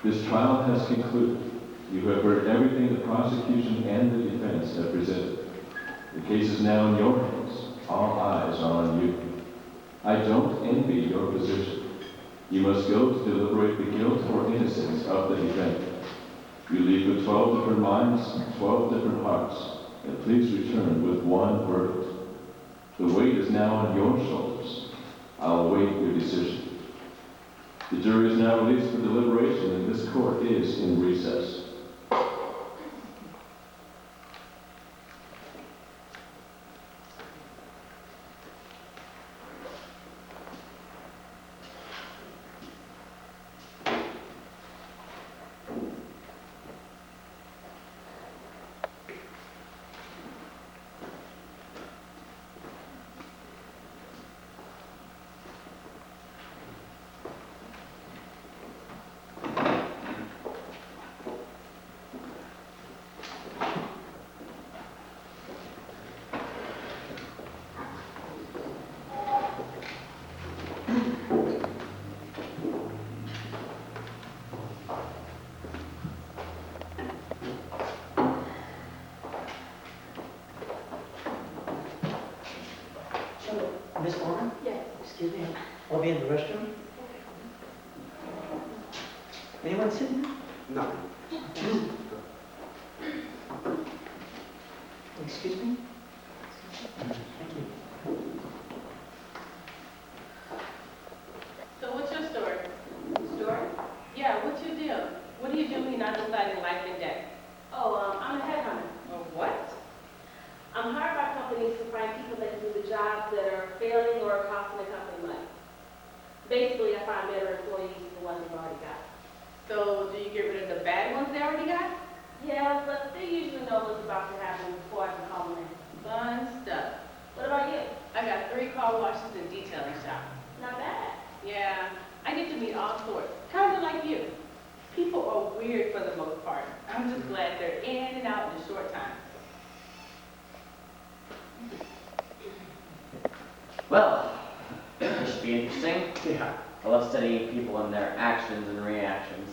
This trial has concluded. You have heard everything the prosecution and the defense have presented. The case is now in your hands. All eyes are on you. I don't envy your position. You must go to deliberate the guilt or innocence of the defendant. You leave with 12 different minds, 12 different hearts, and please return with one verdict. The weight is now on your shoulders. I'll await your decision. The jury is now released for deliberation, and this court is in recess. Miss Warren? Yes. Excuse me. I'll be in the restroom. Anyone sitting there? No. Excuse me? Thank you. So what's your story? Story? Yeah, what's your deal? What do you do when you're not deciding life and death? Oh, I'm a headhunter. Oh, what? I'm hired by companies to find people that can do the jobs that are failing or costing the company money. Basically, I find better employees than the ones they've already got. So, do you get rid of the bad ones they already got? Yeah, but they usually know what's about to happen before I can call them in. Fun stuff. What about you? I got 3 car washes and detailing shop. Not bad. Yeah, I get to meet all sorts, kind of like you. People are weird for the most part. I'm just glad they're in and out in a short time. Well, this should be interesting. Yeah. I love studying people and their actions and reactions.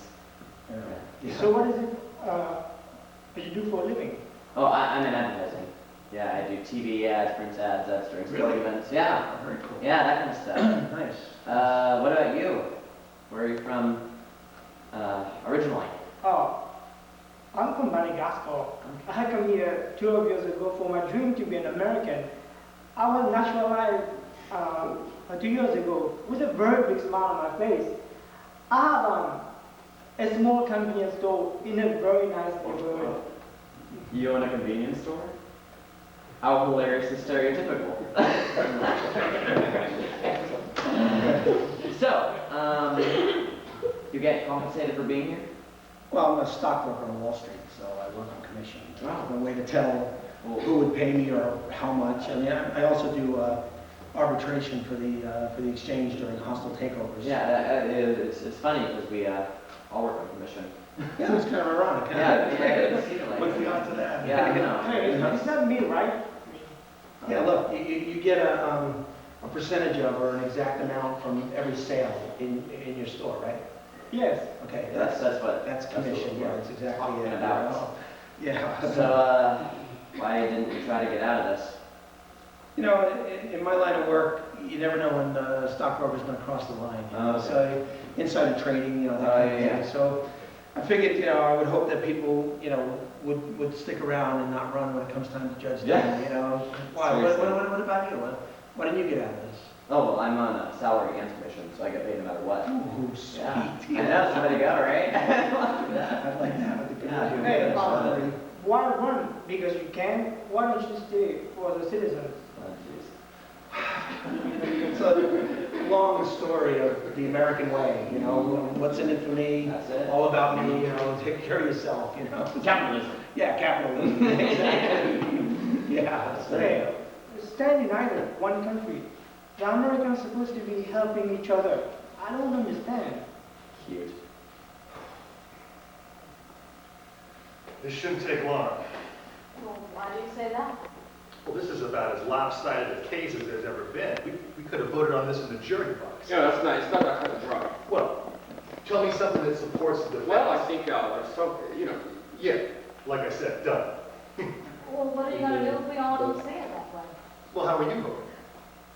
So what is it that you do for a living? Oh, I'm in advertising. Yeah, I do TV ads, print ads during sporting Really? events. Yeah, Very cool. yeah, that kind of stuff. Nice. What about you? Where are you from originally? Oh, I'm from Madagascar. I come here 12 years ago for my dream to be an American. I was naturalized 2 years ago with a very big smile on my face. I have a small convenience store in a very nice neighborhood. You own a convenience store? How hilarious and stereotypical. So, you get compensated for being here? Well, I'm a stockbroker on Wall Street, so I work on commission. Wow. No way to tell who would pay me or how much. I mean, I also do arbitration for the exchange during hostile takeovers. Yeah, it's funny because we all work on commission. Yeah, it's kind of ironic. Huh? Yeah, What's the odds of that? Yeah, I know. Hey, it's not me, right? Yeah, look, you get a percentage of or an exact amount from every sale in your store, right? Yes. Okay, That's what that's what commission. we're Yeah, that's exactly talking it. about. Yeah. So, why didn't you try to get out of this? You know, in my line of work, you never know when the stockbroker's going to cross the line. You know? Okay. So insider trading, you know, that Oh, kind of yeah. thing. So I figured, you know, I would hope that people, you know, would stick around and not run when it comes time to judge them. Yeah. You know, why? Seriously. What about you? Why didn't you get out of this? Oh, well, I'm on a salary and commission, so I get paid no matter what. Ooh, sweet. Yeah. I know, so way to go, right? I'd like that with the Yeah, good. Hey, salary. why run? Because you can. Why don't you stay for the citizens? Oh, jeez. It's a long story of the American way, you know, what's in it for me, That's it. all about me, you know, take care of yourself, you know. Capitalism. Yeah, capitalism, exactly. Yeah, that's it. Hey, stand united, one country. The Americans are supposed to be helping each other. I don't understand. Cute. This shouldn't take long. Well, why do you say that? Well, this is about as lopsided a case as there's ever been. We could have voted on this in the jury box. Yeah, that's nice. It's not that kind of drug. Well, Tell me something that supports the defense. Well, I think, Yeah, like I said, done. Well, what are you gonna do if we all don't say it that way? Well, how are you voting?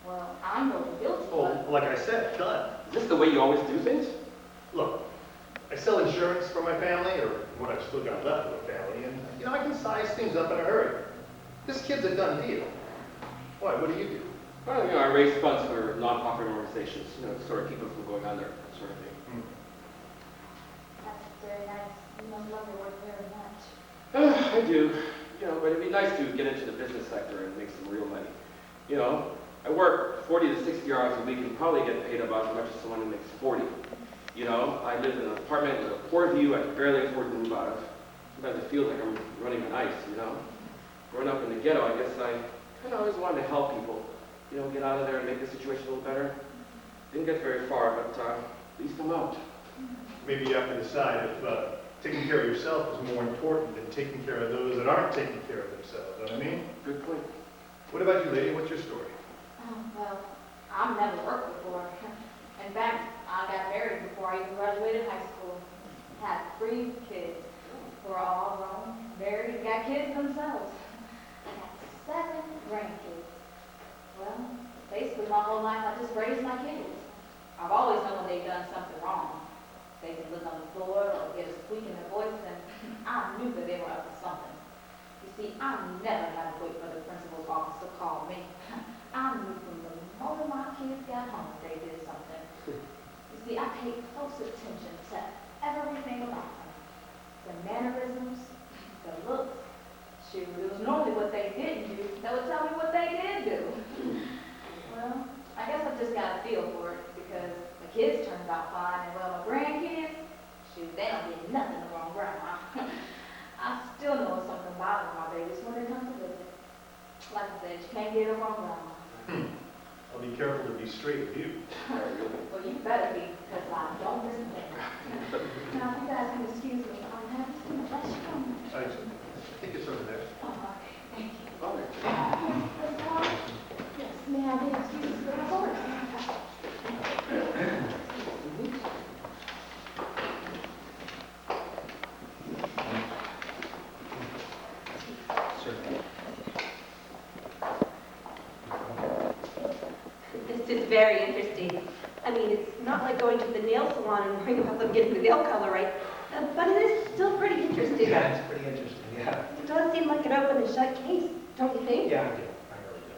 Well, I'm voting guilty, Well, like I said, done. is this the way you always do things? Look, I sell insurance for my family, or what I've still got left of the family, and, I can size things up in a hurry. This kid's a done deal. Why, what do you do? Well, I raise funds for non-profit organizations, to sort of keep them from going under, that sort of thing. That's very nice. You must love your work very much. I do, but it'd be nice to get into the business sector and make some real money. I work 40 to 60 hours a week and probably get paid about as much as someone who makes 40. I live in an apartment with a poor view I can barely afford to move out of. Sometimes it feels like I'm running on ice, Growing up in the ghetto, I guess I kind of always wanted to help people, get out of there and make the situation a little better. Didn't get very far, but at least I'm out. Maybe you have to decide if taking care of yourself is more important than taking care of those that aren't taking care of themselves. Know what I mean? Good point. What about you, lady? What's your story? Well, I've never worked before. In fact, I got married before I even graduated high school. Had 3 kids who are all grown, married, and got kids themselves. I got 7 grandkids. Well, basically my whole life I just raised my kids. I've always known when they've done something wrong. They can look on the floor or get a squeak in their voice, and I knew that they were up to something. You see, I never had to wait for the principal's office to call me. I knew from the moment my kids got home they did something. You see, I paid close attention to everything about them. The mannerisms, the looks. Shoot, it was normally what they didn't do that would tell me what they did do. Well, I guess I've just got a feel for it because the kids turned out fine, and well, my grandkids, shoot, they don't get nothing wrong, grandma. I still know something bothers my babies when they come to visit. Like I said, you can't get it wrong, grandma. I'll be careful to be straight with you. Well, you better be, because I don't listen to them. Now, if you guys can excuse me, I'm having some restaurant. I think it's over there. Oh, thank you. Yes, may I be excused for my order? This is very interesting. I mean, it's not like going to the nail salon and worrying about them getting the nail color right, but it is still pretty interesting. Yeah, it's pretty interesting, yeah. It does seem like an open and shut case, don't you think? Yeah, I do. I really do.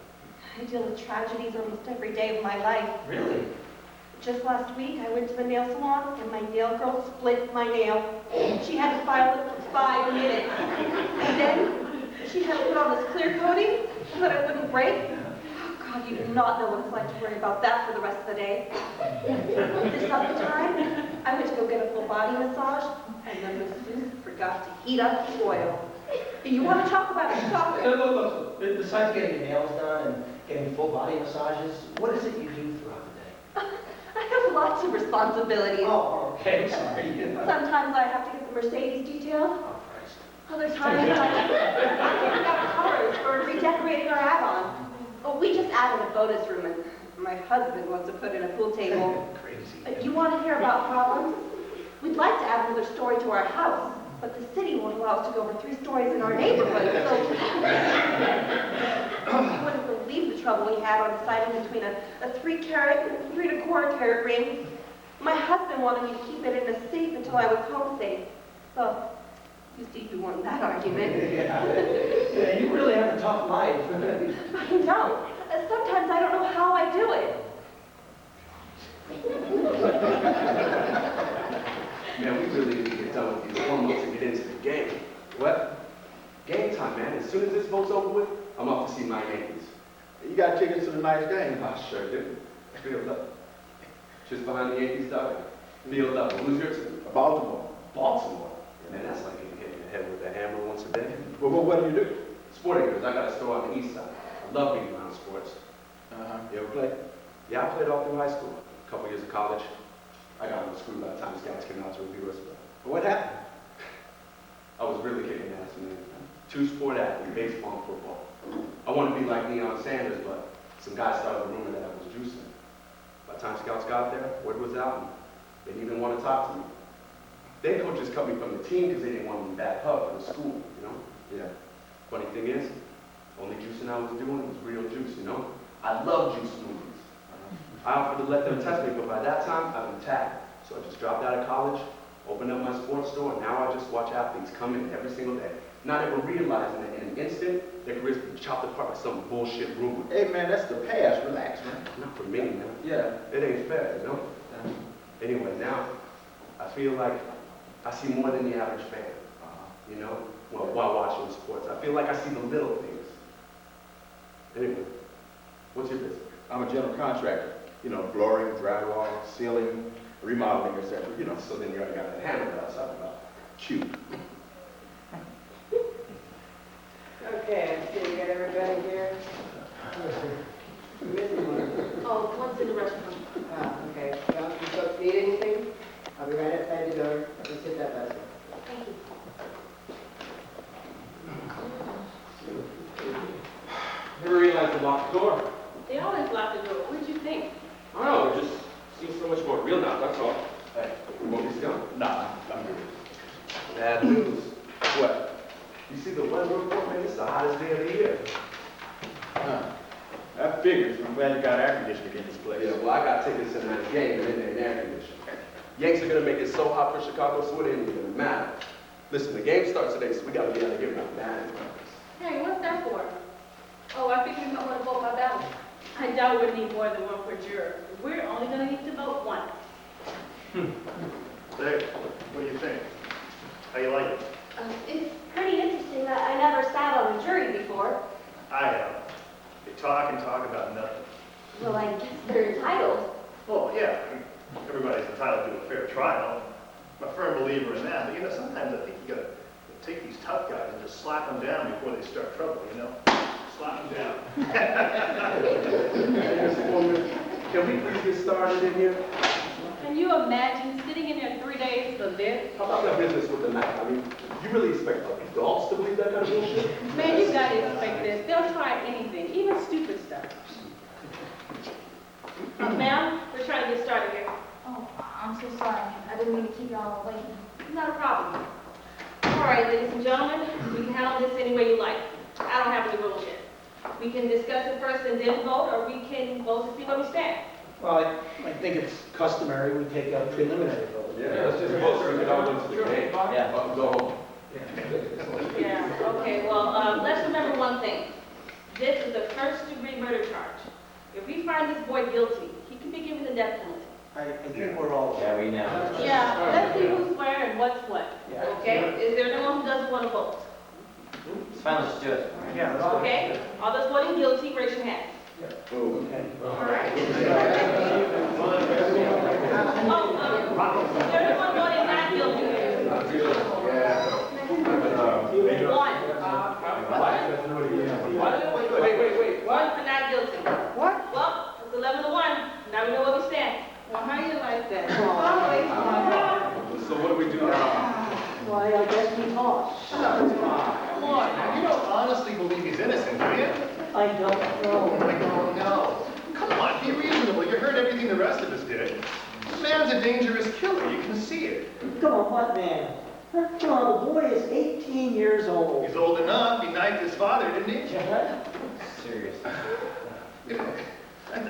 I deal with tragedies almost every day of my life. Really? Just last week, I went to the nail salon and my nail girl split my nail. She had to file it for 5 minutes. And then she had to put on this clear coating so that it wouldn't break. Oh, God, you do not know what it's like to worry about that for the rest of the day. This other time, I went to go get a full body massage, and the masseuse forgot to heat up the oil. You want to talk about shopping? Look, besides getting your nails done and getting full body massages, what is it you do throughout the day? I have lots of responsibilities. Oh, okay, sorry. Sometimes I have to get the Mercedes detailed. Oh, Christ. Other times I pick out cars or redecorating our add-on. Oh, we just added a bonus room and my husband wants to put in a pool table. Crazy. You want to hear about problems? We'd like to add another story to our house, but the city won't allow us to go over 3 stories in our neighborhood, so you wouldn't believe the trouble we had on deciding between a 3-carat and a 3¼ carat ring. My husband wanted me to keep it in a safe until I was home safe. So, you see, you won that argument. Yeah, you really have a tough life. I know. Sometimes I don't know how I do it. Man, we really need to get done with these warm-ups and get into the game. What? Game time, man. As soon as this vote's over with, I'm off to see my Yankees. You got tickets to the nice game? I sure do. Field up. Just behind the Yankees dugout. Field up. Who's your team? Baltimore. Baltimore. Man, that's like hitting your head with a hammer once a day. Well, what do you do? Sporting goods. I got a store on the east side. I love being around sports. You ever play? Yeah, I played all through high school. A couple years of college. I got out of school by the time the Scouts came out to review us. What happened? I was really kicking ass, man. 2-sport athlete, baseball and football. I wanted to be like Deion Sanders, but some guys started a rumor that I was juicing. By the time Scouts got there, word was out, and they didn't even want to talk to me. Then coaches cut me from the team because they didn't want me back up for the school, you know? Yeah. Funny thing is, only juicing I was doing was real juice, you know? I love juice smoothies. I offered to let them test me, but by that time, I've been tagged. So I just dropped out of college, opened up my sports store, and now I just watch athletes come in every single day. Not ever realizing that in an instant, their careers can be chopped apart by some bullshit rumor. Hey, man, that's the past. Relax, man. Not for me, man. Yeah. It ain't fair, you know? Anyway, now, I feel like I see more than the average fan, you know, while watching sports. I feel like I see the little things. Anyway, what's your business? I'm a general contractor. You know, flooring, drywall, ceiling, remodeling, etc. You know. So then you already got that hammer that I was talking about. Cute. Okay, I see we got everybody here. Oh, one's in the restaurant. Okay. Well, you folks need anything? I'll be right outside the door. Let's hit that buzzer. Thank you. Never realized they locked the door. They always lock the door. What did you think? I don't know, it just seems so much more real now, that's all. Hey, you want me to go? Nah, I'm good. Bad news. What? You see the weather report, man? It's the hottest day of the year. That figures. I'm glad you got air conditioning in this place. Yeah, well, I got tickets to tonight's game and in air conditioning. Yanks are gonna make it so hot for Chicago, so it ain't even matter. Listen, the game starts today, so we gotta be out of here now. Bad. Hey, what's that for? Oh, I figured you might want to vote by ballot. I doubt we'd need more than one per juror. We're only going to need to vote one. Hey, what do you think? How you like it? It's pretty interesting. I never sat on a jury before. I have. They talk and talk about nothing. Well, I guess they're entitled. Well, yeah, I mean, everybody's entitled to a fair trial. I'm a firm believer in that, but you know, sometimes I think you gotta take these tough guys and just slap them down before they start trouble, you know? Slap them down. Can we please get started in here? Can you imagine sitting in there 3 days for this? How about that business with the knife? I mean, you really expect adults to believe that kind of bullshit? Man, you gotta expect this. They'll try anything, even stupid stuff. Ma'am, we're trying to get started here. Oh, I'm so sorry. I didn't mean to keep y'all waiting. Not a problem. All right, ladies and gentlemen, we can handle this any way you like. I don't have any rules yet. We can discuss it first and then vote, or we can vote to see where we stand. Well, I think it's customary we take a preliminary vote. Yeah, let's just vote so we can all into the game. Yeah. Go home. Yeah, okay, well, let's remember one thing. This is a first-degree murder charge. If we find this boy guilty, he can be given the death penalty. I think we're all. Yeah, we know. Yeah, let's see who's where and what's what. Yeah. Okay? Is there anyone who doesn't want to vote? It's fine, let's do it. Yeah, let's go. Okay? All those voting guilty, raise your hand. Okay. All right. Is there anyone voting not guilty here? Wait. One for not guilty. What? Well, it's 11 to 1. Now we know where we stand. Well, how you like that? So what do we do now? Why, I guess we lost. Come on, you don't honestly believe he's innocent, do you? I don't know. I don't know. Come on, be reasonable. You heard everything the rest of us did. This man's a dangerous killer. You can see it. Come on, what man? Come on, the boy is 18 years old. He's old enough. He knifed his father, didn't he? Seriously.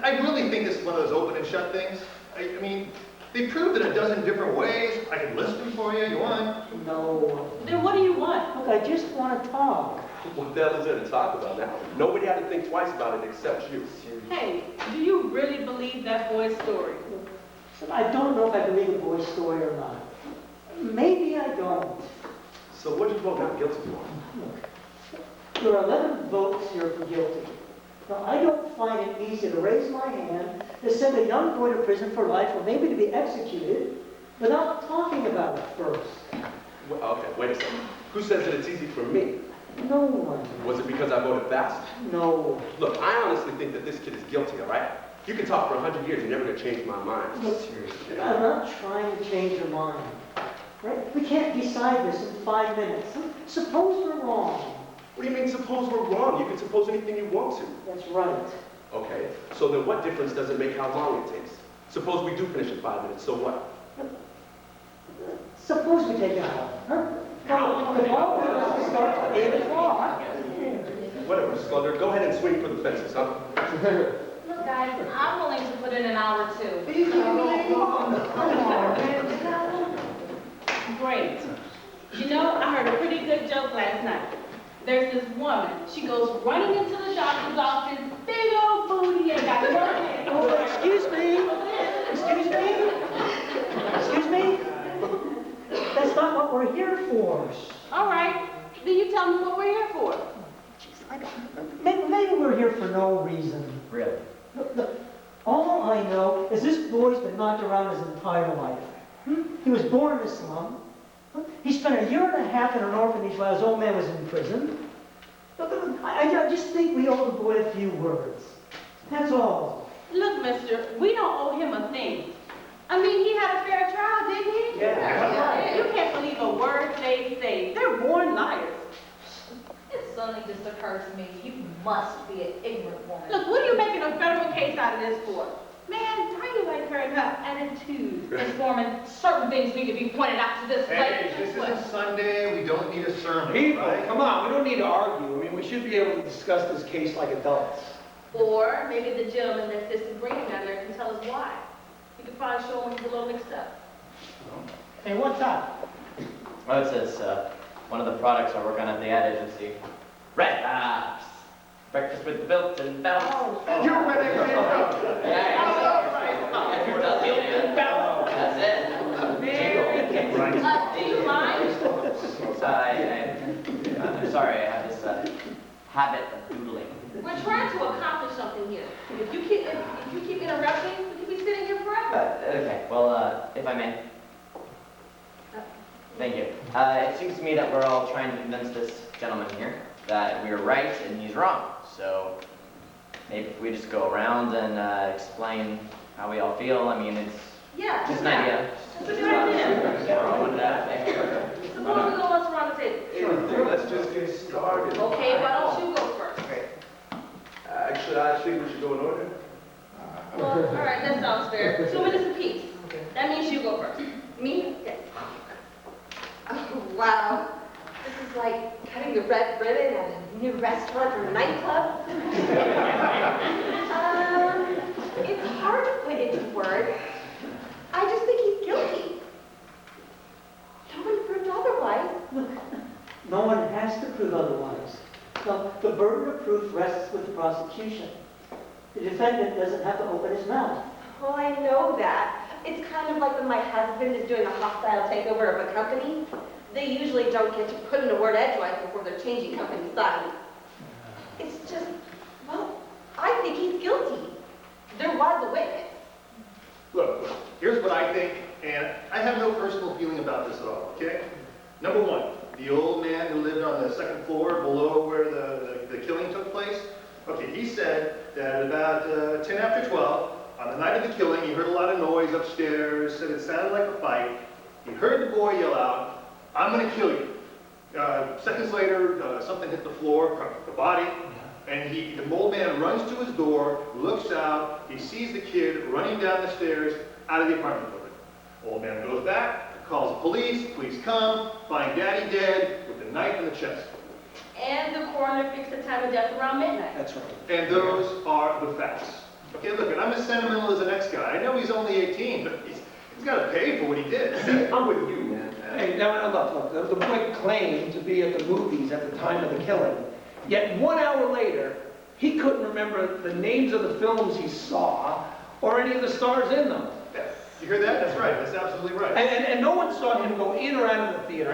I really think this is one of those open and shut things. I mean, they proved it a dozen different ways. I can list them for you. You want? No. Then what do you want? Look, I just want to talk. What the hell is there to talk about now? Nobody had to think twice about it except you. Hey, do you really believe that boy's story? I don't know if I believe the boy's story or not. Maybe I don't. So what did you vote not guilty for? There are 11 votes here for guilty. Now, I don't find it easy to raise my hand to send a young boy to prison for life or maybe to be executed without talking about it first. Well, okay, wait a second. Who says that it's easy for me? No one. Was it because I voted fast? No. Look, I honestly think that this kid is guilty, all right? You can talk for 100 years, you're never going to change my mind. Look, I'm not trying to change your mind. Right? We can't decide this in 5 minutes. Suppose we're wrong. What do you mean, suppose we're wrong? You can suppose anything you want to. That's right. Okay, so then what difference does it make how long it takes? Suppose we do finish in 5 minutes, so what? Suppose we take it out, huh? Tomorrow we must start at 8 o'clock. Whatever, Scudder, go ahead and swing for the fences, huh? Look, guys, I'm willing to put in an hour too. Great. You know, I heard a pretty good joke last night. There's this woman, she goes running into the doctor's office, big old booty, and got no hand. Oh, excuse me. Excuse me. Excuse me. That's not what we're here for. All right, then you tell me what we're here for. Maybe we're here for no reason. Really? Look, all I know is this boy's been knocked around his entire life. He was born in a slum. He spent a year and a half in an orphanage while his old man was in prison. Look, I just think we owe the boy a few words. That's all. Look, mister, we don't owe him a thing. I mean, he had a fair trial, didn't he? Yeah. You can't believe a word they say. They're born liars. It suddenly just occurred to me, you must be an ignorant woman. Look, what are you making a federal case out of this for? Man, how you like her and her attitude? Miss Foreman, certain things need to be pointed out to this Hey, lady. this isn't Sunday, we don't need a sermon, People, right? come on, we don't need to argue. I mean, we should be able to discuss this case like adults. Or maybe the gentleman that sits in green down there can tell us why. You can probably show him he's a little mixed up. Hey, what's up? Well, it says, one of the products I work on at the ad agency. Red Pops! Breakfast with the built-in bells. You're with it, That's it. Do you mind? I'm sorry, I have this habit of doodling. We're trying to accomplish something here. If you keep interrupting, we could be sitting here forever. Okay, well, if I may. Thank you. It seems to me that we're all trying to convince this gentleman here that we're right and he's wrong. So maybe if we just go around and explain how we all feel. I mean, it's Yeah. just an idea. That's a good idea. Throw it out there. Suppose we go once around the table. Sure, let's just get started. Okay, why don't you go first? Actually, I think we should go in order. Well, all right, that sounds fair. 2 minutes apiece. That means you go first. Me? Yes. Oh, wow. This is like cutting the red ribbon at a new restaurant or nightclub. It's hard to put into words. I just think he's guilty. No one proved otherwise. Look, no one has to prove otherwise. No, the burden of proof rests with the prosecution. The defendant doesn't have to open his mouth. Well, I know that. It's kind of like when my husband is doing a hostile takeover of a company. They usually don't get to put in a word edgewise before they're changing company signs. It's just, well, I think he's guilty. There was a witness. Look, here's what I think, and I have no personal feeling about this at all, okay? Number one, the old man who lived on the second floor below where the killing took place, okay, he said that at about 10 after 12, on the night of the killing, he heard a lot of noise upstairs, said it sounded like a fight. He heard the boy yell out, "I'm gonna kill you." Seconds later, something hit the floor, the body, and the old man runs to his door, looks out, he sees the kid running down the stairs out of the apartment building. Old man goes back, calls the police come, find daddy dead with a knife in the chest. And the coroner fixed the time of death around midnight. That's right. And those are the facts. Okay, look, and I'm as sentimental as the next guy. I know he's only 18, but he's got to pay for what he did. I'm with you, man. Hey, now, look, the boy claimed to be at the movies at the time of the killing. Yet 1 hour later, he couldn't remember the names of the films he saw or any of the stars in them. Yeah, you hear that? That's right. That's absolutely right. And no one saw him go in or out of the theater.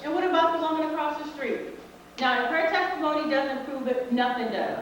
And what about the woman across the street? Now, if her testimony doesn't prove it, nothing does.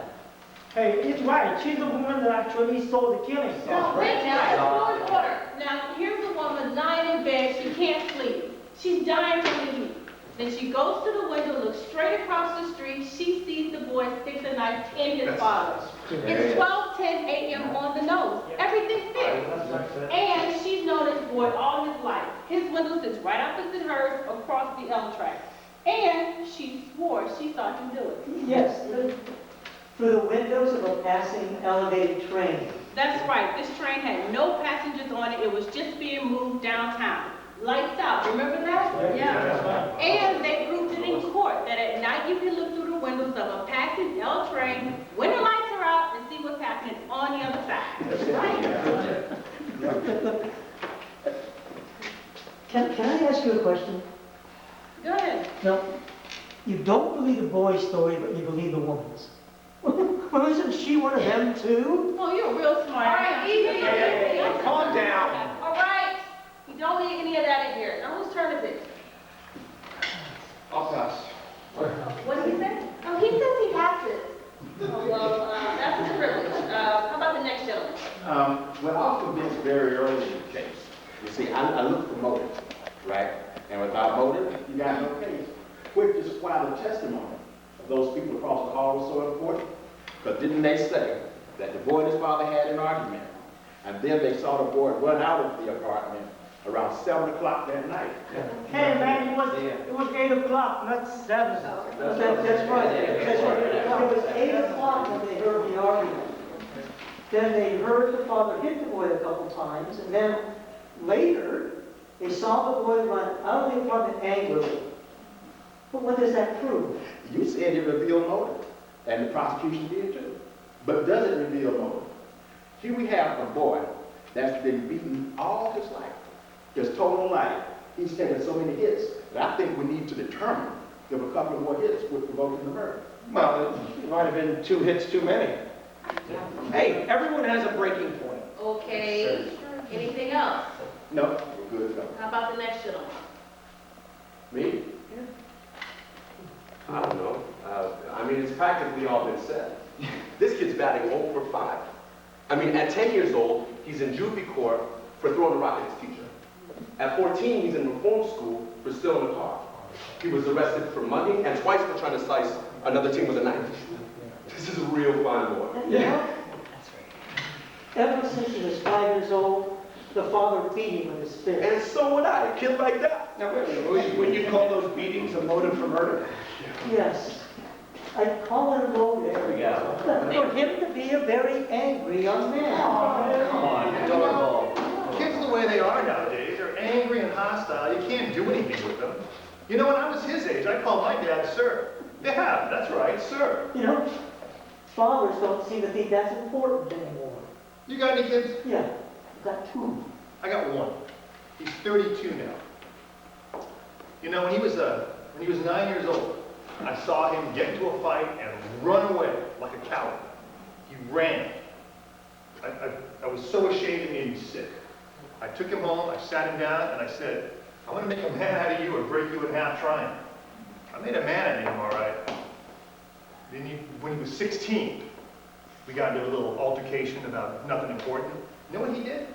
Hey, it's right. She's the woman that actually saw the killing. No, wait now, it's law and order. Now, here's a woman lying in bed, she can't sleep. She's dying from the heat. Then she goes to the window, looks straight across the street, she sees the boy stick the knife in his father. It's 12:10 a.m. on the nose. Everything fits. And she's known this boy all his life. His window sits right opposite hers across the L track. And she swore she saw him do it. Yes, through the windows of a passing elevated train. That's right. This train had no passengers on it. It was just being moved downtown. lights out, remember that? Yeah. And they proved it in court, that at night you can look through the windows of a passing L train when the lights are out and see what's happening on the other side. Can I ask you a question? Go ahead. No, you don't believe the boy's story, but you believe the woman's. Well, isn't she one of them too? Oh, you're real smart. All right, easy. Calm down. All right, you don't need any of that in here. Now, whose turn is it? I'll pass. What did he say? Oh, he says he passes. Oh, well, that's his privilege. How about the next gentleman? Well, I was convinced very early in the case. You see, I looked for motive, right? And without motive, you got no case. Which is why the testimony of those people across the hall was so important. Because didn't they say that the boy and his father had an argument, and then they saw the boy run out of the apartment around 7 o'clock that night? Hey man, it was 8 o'clock, not 7. That's right. That's right. It was 8 o'clock when they heard the argument. Then they heard the father hit the boy a couple times, and then later, they saw the boy run out of the apartment angrily. But what does that prove? You said it revealed motive, and the prosecution did too. But does it reveal motive? Here we have a boy that's been beaten all his life, his total life. He's taken so many hits that I think we need to determine if a couple of more hits would provoke him to murder. Well, it might have been 2 hits too many. Hey, everyone has a breaking point. Okay, anything else? No, we're good to go. How about the next gentleman? Me? I don't know. I mean, it's practically all been said. This kid's batting 0 for 5. I mean, at 10 years old, he's in juvie court for throwing a rock at his teacher. At 14, he's in reform school for stealing a car. He was arrested for mugging and twice for trying to slice another team with a knife. This is a real fine boy. Yeah. Ever since he was 5 years old, the father beat him with his fist. And so would I, a kid like that. Now, wait a minute, when you call those beatings a motive for murder? Yes. I call it a motive. There we go. For him to be a very angry young man. Come on, adorable. Kids are the way they are nowadays. They're angry and hostile. You can't do anything with them. You know, when I was his age, I called my dad sir. Yeah, that's right, sir. You know, fathers don't seem to think that's important anymore. You got any kids? Yeah, I've got 2. I got one. He's 32 now. You know, when he was 9 years old, I saw him get into a fight and run away like a coward. He ran. I was so ashamed it made me sick. I took him home, I sat him down, and I said, I'm going to make a man out of you or break you in half trying. I made a man out of him, all right. Then when he was 16, we got into a little altercation about nothing important. You know what he did?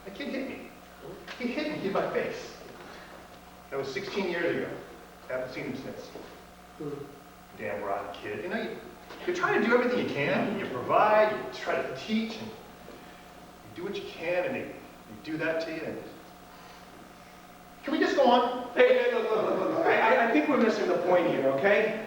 The kid hit me. He hit me in my face. That was 16 years ago. Haven't seen him since. Damn rotten kid. You know, you try to do everything you can. You provide, you try to teach, and you do what you can, and they do that to you. And can we just go on? Hey, look. I think we're missing the point here, okay?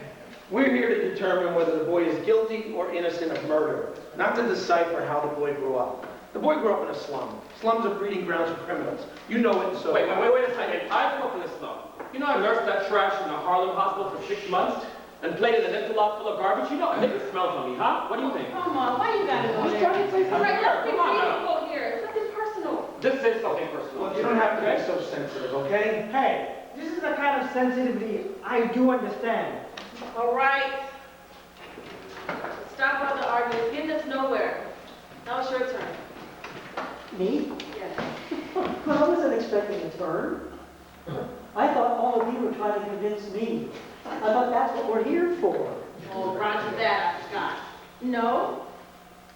We're here to determine whether the boy is guilty or innocent of murder, not to decipher how the boy grew up. The boy grew up in a slum. Slums are breeding grounds for criminals. You know it, so... Wait a second. I grew up in a slum. You know I nursed that trash in the Harlem hospital for 6 months and played in an interlock full of garbage? You know, I think it smells on me, huh? What do you think? Come on, why you gotta go there? All right, let's be Come on now. reasonable here. Something personal. This is something personal. Look, you don't have to be so sensitive, okay? Hey, this is the kind of sensitivity I do understand. All right. Stop all the arguing. It's getting us nowhere. Now it's your turn. Me? Yes. Well, I wasn't expecting a turn. I thought all of you were trying to convince me. I thought that's what we're here for. Oh, roger that, I forgot. No.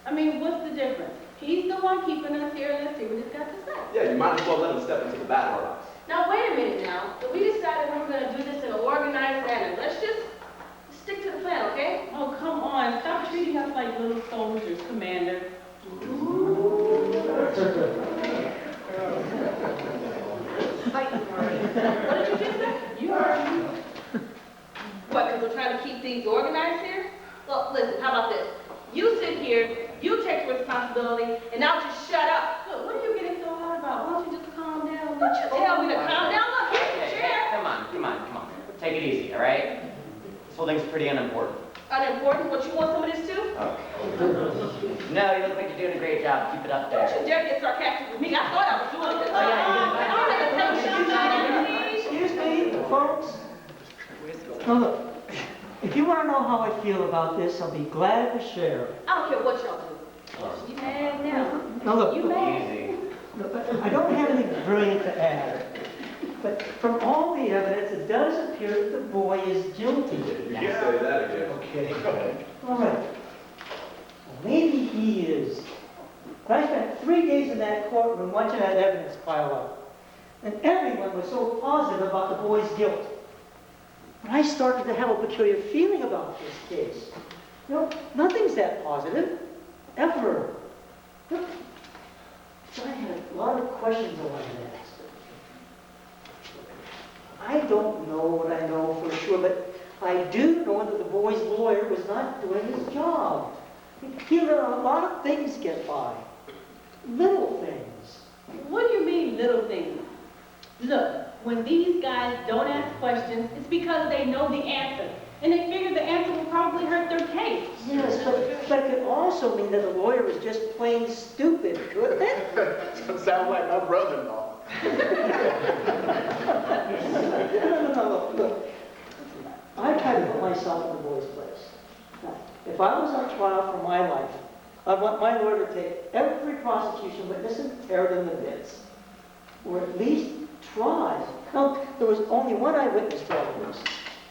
I mean, what's the difference? He's the one keeping us here. Let's see what he's got to say. Yeah, you might as well let him step into the battle box. Now, wait a minute now. So we decided we were going to do this in an organized manner. Let's just stick to the plan, okay? Oh, come on. Stop treating us like little soldiers, Commander. What did you just say? You heard me. What, because we're trying to keep things organized here? Well, listen, how about this? You sit here, you take responsibility, and I'll just shut up. Look, what are you getting so hot about? Why don't you just calm down? Don't you tell me to calm down. Look, here's the Hey, chair. hey, come on. Take it easy, all right? This whole thing's pretty unimportant. Unimportant, what you want some of this too? No, you look like you're doing a great job. Keep it up there. Don't you dare get sarcastic with me. I thought I was doing a good Oh, yeah, job. Excuse me, folks. Now look, if you want to know how I feel about this, I'll be glad to share. I don't care what y'all do. You mad now? Now look, You mad? Easy. I don't have anything brilliant to add, but from all the evidence, it does appear that the boy is guilty. You can say that again. Okay. All right. Well, maybe he is. But I spent 3 days in that courtroom watching that evidence pile up. And everyone was so positive about the boy's guilt. But I started to have a peculiar feeling about this case. You know, nothing's that positive, ever. Look, so I had a lot of questions I wanted to ask. I don't know what I know for sure, but I do know that the boy's lawyer was not doing his job. He let a lot of things get by. Little things. What do you mean, little things? Look, when these guys don't ask questions, it's because they know the answer. And they figure the answer will probably hurt their case. Yes, but it could also mean that the lawyer was just plain stupid, couldn't it? Sounds like my brother-in-law. No, look. I try to put myself in the boy's place. Now, if I was on trial for my life, I'd want my lawyer to take every prosecution witness and tear them to bits. Or at least try. Now, there was only one eyewitness to all this.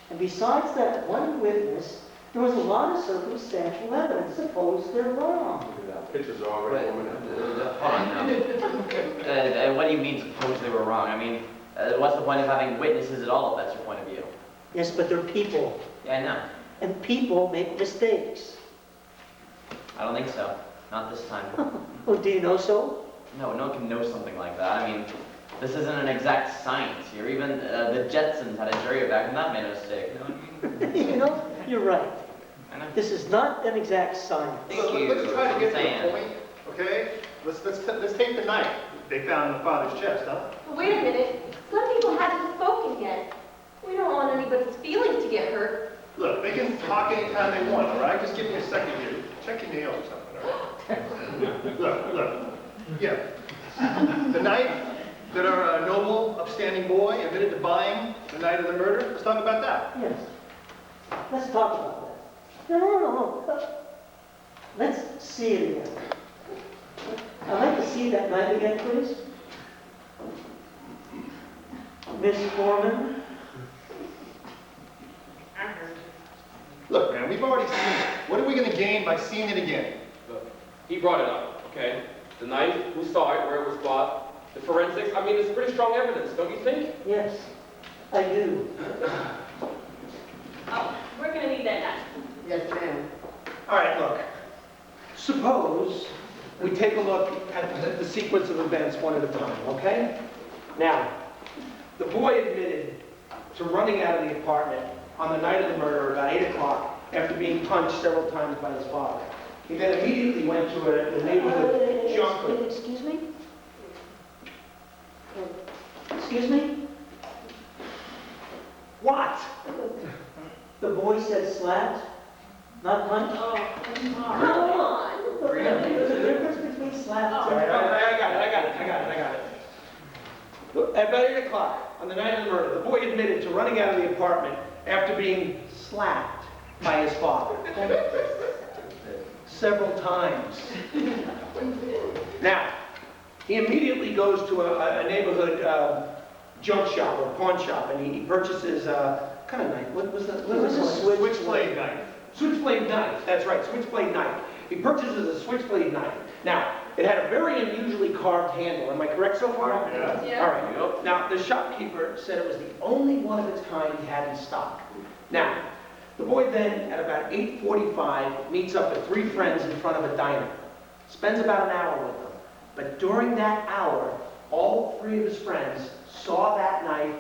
And besides that one witness, there was a lot of circumstantial evidence. Suppose they're wrong. Pictures are already Wait, warming up. hold on now. What do you mean suppose they were wrong? I mean, what's the point of having witnesses at all if that's your point of view? Yes, but they're people. Yeah, I know. And people make mistakes. I don't think so. Not this time. Oh, do you know so? No one can know something like that. I mean, this isn't an exact science here. Even the Jetsons had a jury back and that made a mistake. You know, you're right. I know. This is not an exact science. Thank you. Let's try to get to the Saying. point, okay? Let's take the knife they found in the father's chest, huh? Wait a minute. Some people haven't spoken yet. We don't want anybody's feelings to get hurt. Look, they can talk anytime they want, all right? Just give me a second here. Check your nails or something, all right? Look. Yeah. The knife that our noble, upstanding boy admitted to buying the night of the murder. Let's talk about that. Yes. Let's talk about that. No. Let's see it again. I'd like to see that knife again, please. Miss Foreman. Look, man, we've already seen it. What are we going to gain by seeing it again? Look, he brought it up, okay? The knife, who saw it, where it was bought, the forensics. I mean, it's pretty strong evidence, don't you think? Yes, I do. Oh, we're gonna need that knife. Yes, ma'am. All right, look. Suppose we take a look at the sequence of events one at a time, okay? Now, the boy admitted to running out of the apartment on the night of the murder about 8 o'clock after being punched several times by his father. He then immediately went to the neighborhood junk. Excuse me? Excuse me? What? The boy said slapped, not punched? Oh, Come on. There's a difference between slapped Sorry, and I got it. Look, at about 8 o'clock on the night of the murder, the boy admitted to running out of the apartment after being slapped by his father. Several times. Now, he immediately goes to a neighborhood junk shop or pawn shop, and he purchases kind of knife. What was that? What was it? Switchblade knife. Switchblade knife. That's right, switchblade knife. He purchases a switchblade knife. Now, it had a very unusually carved handle. Am I correct so far? Yeah. Yeah. All right. Now, the shopkeeper said it was the only one of its kind he had in stock. Now, the boy then, at about 8:45, meets up with 3 friends in front of a diner. Spends about an hour with them. But during that hour, all 3 of his friends saw that knife